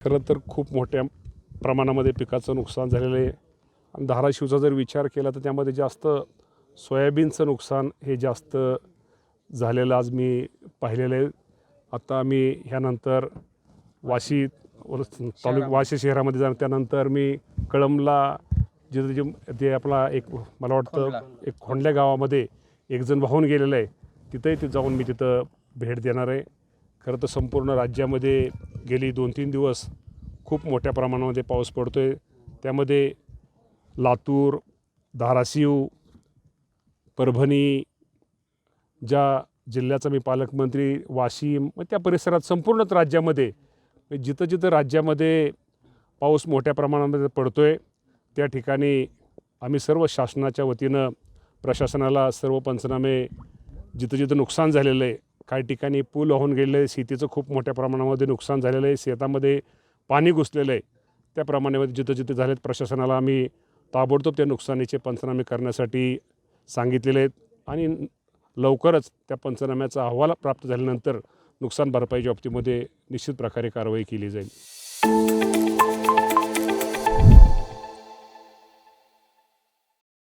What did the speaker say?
खरं तर खूप मोठ्या प्रमाणामध्ये पिकाचं नुकसान झालेलं आहे आणि धाराशिवचा जर विचार केला तर त्यामध्ये जास्त सोयाबीनचं नुकसान हे जास्त झालेलं आज मी पाहिलेलं आहे. आता आम्ही ह्यानंतर वाशी वाशी शहरामध्ये जाणार, त्यानंतर मी कळंबला जिथं जे ते आपला एक मला वाटतं एक खोंडल्या गावामध्ये एक जण वाहून गेलेलं आहे, तिथंही जाऊन मी तिथं भेट देणार आहे. खरं तर संपूर्ण राज्यामध्ये गेली 2-3 दिवस खूप मोठ्या प्रमाणामध्ये पाऊस पडतो आहे. त्यामध्ये लातूर, धाराशिव, परभणी, ज्या जिल्ह्याचा मी पालकमंत्री, वाशिम त्या परिसरात संपूर्णच राज्यामध्ये जिथं जिथं राज्यामध्ये पाऊस मोठ्या प्रमाणामध्ये पडतो आहे त्या ठिकाणी आम्ही सर्व शासनाच्या वतीनं प्रशासनाला सर्व पंचनामे जिथं जिथं नुकसान झालेलं आहे, काही ठिकाणी पूल वाहून गेलेलं आहे, शेतीचं खूप मोठ्या प्रमाणामध्ये नुकसान झालेलं आहे, शेतामध्ये पाणी घुसलेलं आहे, त्या प्रमाणामध्ये जिथं जिथं झालेत प्रशासनाला आम्ही ताबडतोब त्या नुकसानीचे पंचनामे करण्यासाठी सांगितलेले आहेत आणि लवकरच त्या पंचनाम्याचा अहवाल प्राप्त झाल्यानंतर नुकसान भरपाईच्या बाबतीमध्ये निश्चित प्रकारे कारवाई केली जाईल.